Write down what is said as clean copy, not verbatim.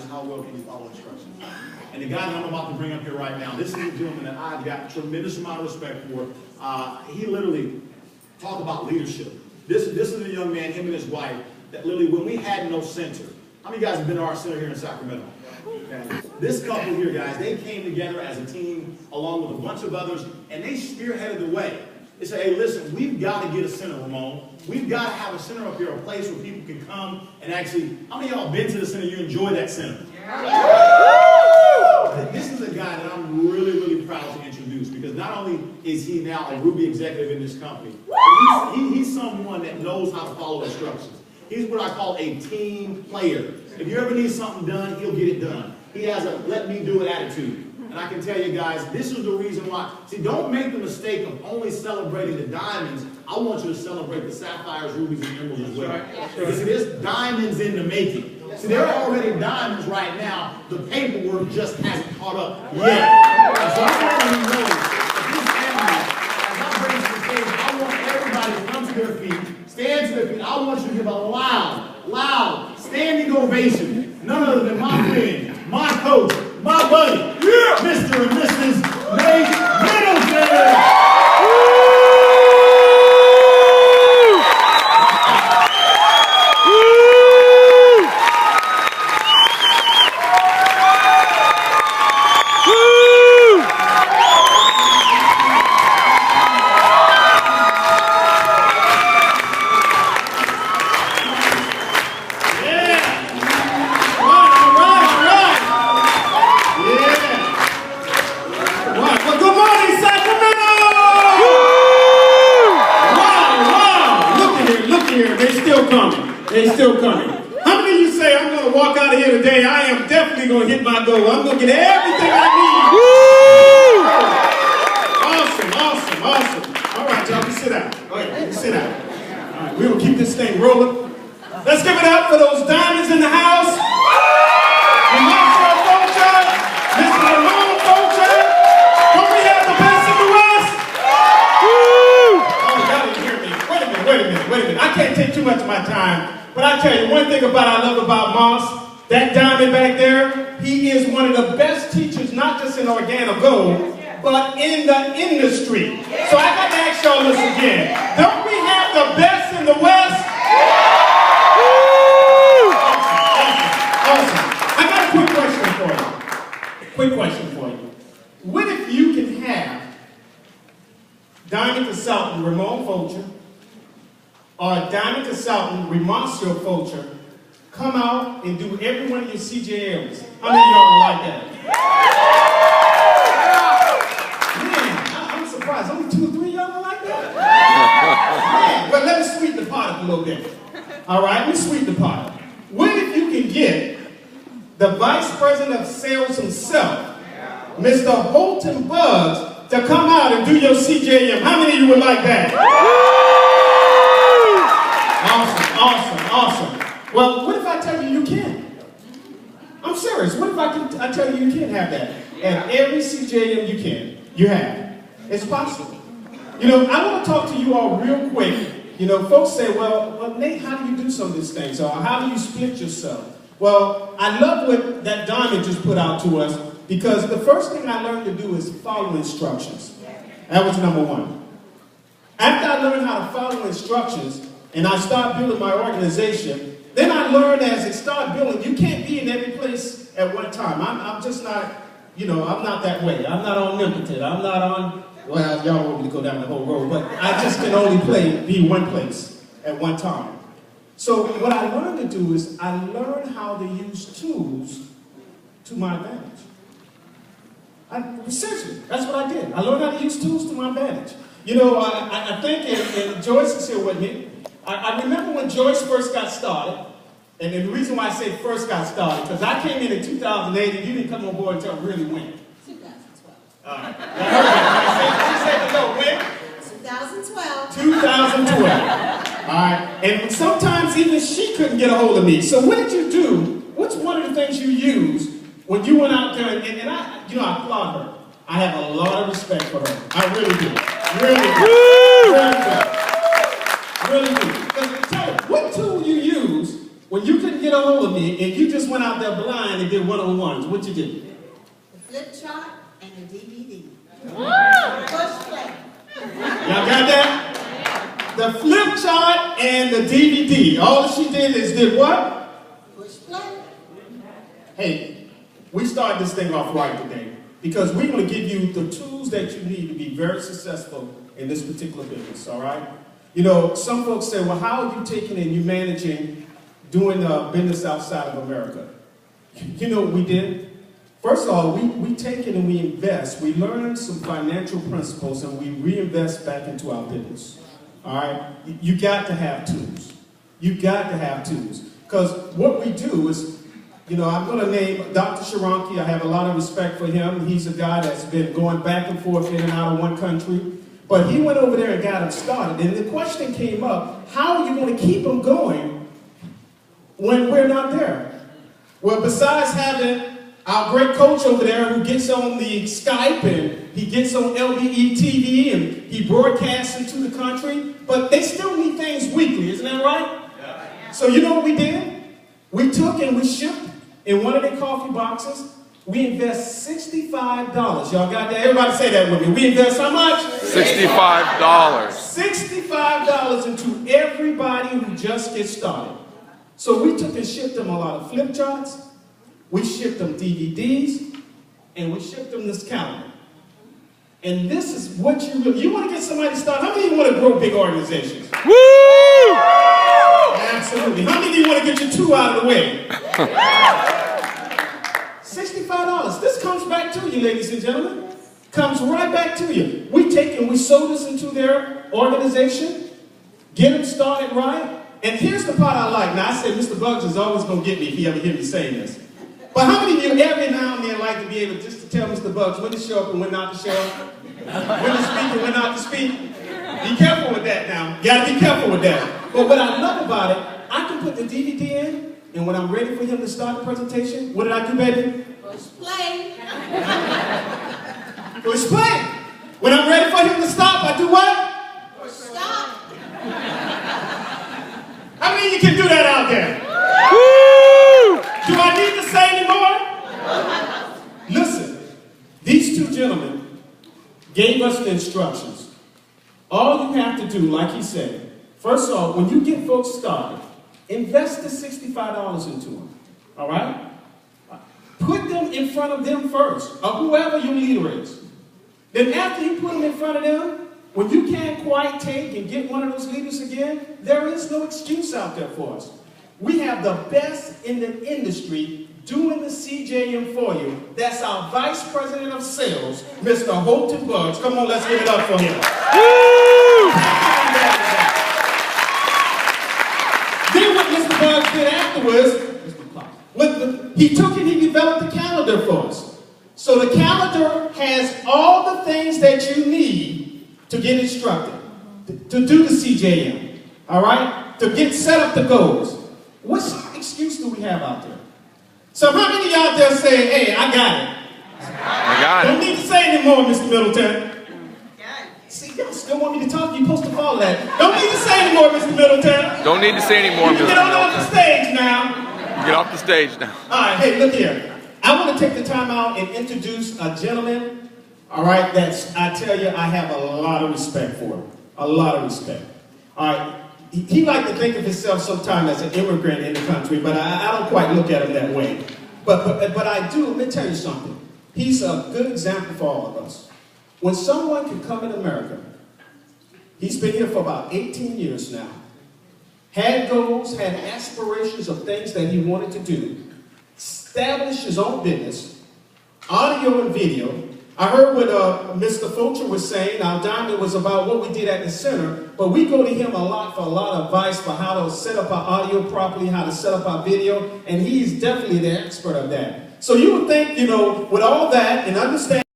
how well can you follow instructions. And the guy that I'm about to bring up here right now, this is a gentleman that I've got a tremendous amount of respect for. He literally talked about leadership. This is a young man, him and his wife, that literally, when we had no center, how many guys have been to our center here in Sacramento? Okay. This couple here, guys, they came together as a team along with a bunch of others, and they spearheaded the way. They said, hey, listen, we've got to get a center, Ramon. We've got to have a center up here, a place where people can come and actually, how many of y'all have been to the center? You enjoy that center? Yeah. This is a guy that I'm really, really proud to introduce, because not only is he now a Ruby executive in this company, but he's someone that knows how to follow instructions. He's what I call a team player. If you ever need something done, he'll get it done. He has a let me do it attitude. And I can tell you guys, this is the reason why. See, don't make the mistake of only celebrating the diamonds. I want you to celebrate the sapphires, rubies, and emeralds as well. Because there's diamonds in the making. See, there are already diamonds right now. The paperwork just hasn't caught up yet. So I want you to know that this family, as I bring to the table, I want everybody to come to their feet, stand to their feet. I want you to give a loud, standing ovation. None other than my friend, my coach, my buddy, Mr. and Mrs. Nate Middleton. They're still coming. How many of you say, I'm going to walk out of here today, I am definitely going to hit my goal. I'm going to get everything I need. Awesome. All right, y'all can sit down. Go ahead, you can sit down. All right, we will keep this thing rolling. Let's give it up for those diamonds in the house. Romacio Fulcher, Mr. Romacio Fulcher. Don't we have the best in the West? Oh, y'all didn't hear me. Wait a minute. I can't take too much of my time. But I tell you, one thing I love about Moss, that diamond back there, he is one of the best teachers, not just in organo gold, but in the industry. So I got to ask y'all this again. Don't we have the best in the West? Awesome. I got a quick question for you. What if you can have diamond consultant Ramon Fulcher or diamond consultant Romacio Fulcher come out and do every one of your CJMs? How many of y'all would like that? Man, I'm surprised. Only 2 or 3 of y'all would like that? Man, but let me sweeten the pot up a little bit. All right, let me sweeten the pot up. What if you can get the Vice President of Sales himself, Mr. Holton Buggs, to come out and do your CJM? How many of you would like that? Awesome. Well, what if I tell you you can? I'm serious. What if I tell you you can have that? And every CJM you have. It's possible. You know, I want to talk to you all real quick. You know, folks say, well, Nate, how do you do some of these things? Or how do you split yourself? Well, I love what that Diamond just put out to us, because the first thing I learned to do is follow instructions. That was number one. After I learned how to follow instructions, and I started building my organization, then I learned as it started building, you can't be in every place at one time. I'm just not, I'm not that way. I'm not omnipotent. I'm not on, well, y'all want me to go down the whole road, but I just can only be one place at one time. So what I learned to do is I learned how to use tools to my advantage. Seriously, that's what I did. I learned how to use tools to my advantage. I think, and Joyce is here with me, I remember when Joyce first got started, and the reason why I say first got started, because I came in 2008 and you didn't come on board until really when? 2012. All right. She said no, when? 2012. 2012. All right. And sometimes even she couldn't get a hold of me. So what did you do? What's one of the things you used when you went out there? And I applaud her. I have a lot of respect for her. I really do. Really do. Because tell her, what tool you use When you couldn't get a hold of me and you just went out there blind and did one-on-ones, what you did? The flip chart and the DVD. Push play. Y'all got that? The flip chart and the DVD. All she did what? Push play. Hey, we started this thing off right today because we're going to give you the tools that you need to be very successful in this particular business, all right? You know, some folks say, well, how are you taking and you managing doing business outside of America? You know what we did? First of all, we take it and we invest. We learn some financial principles and we reinvest back into our business. All right? You got to have tools. You got to have tools. Because what we do is, you know, I'm going to name Dr. Sharonki. I have a lot of respect for him. He's a guy that's been going back and forth in and out of one country. But he went over there and got him started. And the question came up, how are you going to keep him going when we're not there? Well, besides having our great coach over there who gets on the Skype and he gets on LBE TV and he broadcasts into the country, but they still need things weekly, isn't that right? Yeah. So you know what we did? We took and we shipped in one of their coffee boxes. We invest $65. Y'all got that? Everybody say that with me. We invest how much? $65. $65 into everybody who just gets started. So we took and shipped them a lot of flip charts. We shipped them DVDs, and we shipped them this calendar. And this is what you want to get somebody started. How many of you want to grow big organizations? Woo! Absolutely. How many of you want to get your two out of the way? $65. This comes back to you, ladies and gentlemen. Comes right back to you. We take and we sow this into their organization, get them started right. And here's the part I like. Now, I said Mr. Bugs is always going to get me if he ever hear me saying this. But how many of you every now and then like to be able just to tell Mr. Bugs when to show up and when not to show up? When to speak and when not to speak? Be careful with that now. You got to be careful with that. But what I love about it, I can put the DVD in, and when I'm ready for him to start the presentation, what did I do, baby? Push play. Push play. When I'm ready for him to stop, I do what? Push stop. How many of you can do that out there? Woo! Do I need to say anymore? Listen, these two gentlemen gave us the instructions. All you have to do, like he said, first off, when you get folks started, invest the $65 into them. All right? Put them in front of them first, or whoever your leader is. Then after you put them in front of them, when you can't quite take and get one of those leaders again, there is no excuse out there for us. We have the best in the industry doing the CJM for you. That's our Vice President of Sales, Mr. Holton Bugs. Come on, let's give it up for him. Woo! Then what Mr. Bugs did afterwards, he took and he developed a calendar for us. So the calendar has all the things that you need to get instructed, to do the CJM, all right? To get set up the goals. What excuse do we have out there? So how many of y'all out there say, hey, I got it? I got Don't it. need to say anymore, Mr. Middleton. See, y'all still want me to talk? You're supposed to follow that. Don't need to say anymore, Mr. Middleton. Don't need to say any more, You can Mr. get on off the Middleton. stage now. Get off the stage now. All right, hey, look here. I want to take the time out and introduce a gentleman, all right, that's, I tell you, I have a lot of respect for him. A lot of respect. All right, he like to think of himself sometimes as an immigrant in the country, but I don't quite look at him that way. But I do, let me tell you something. He's a good example for all of us. When someone can come in America, he's been here for about 18 years now, had goals, had aspirations of things that he wanted to do, established his own business, audio and video. I heard what Mr. Fulcher was saying. Our diamond was about what we did at the center, but we go to him a lot for a lot of advice for how to set up our audio properly, how to set up our video, and he's definitely the expert of that. So you would think, you know, with all that and understand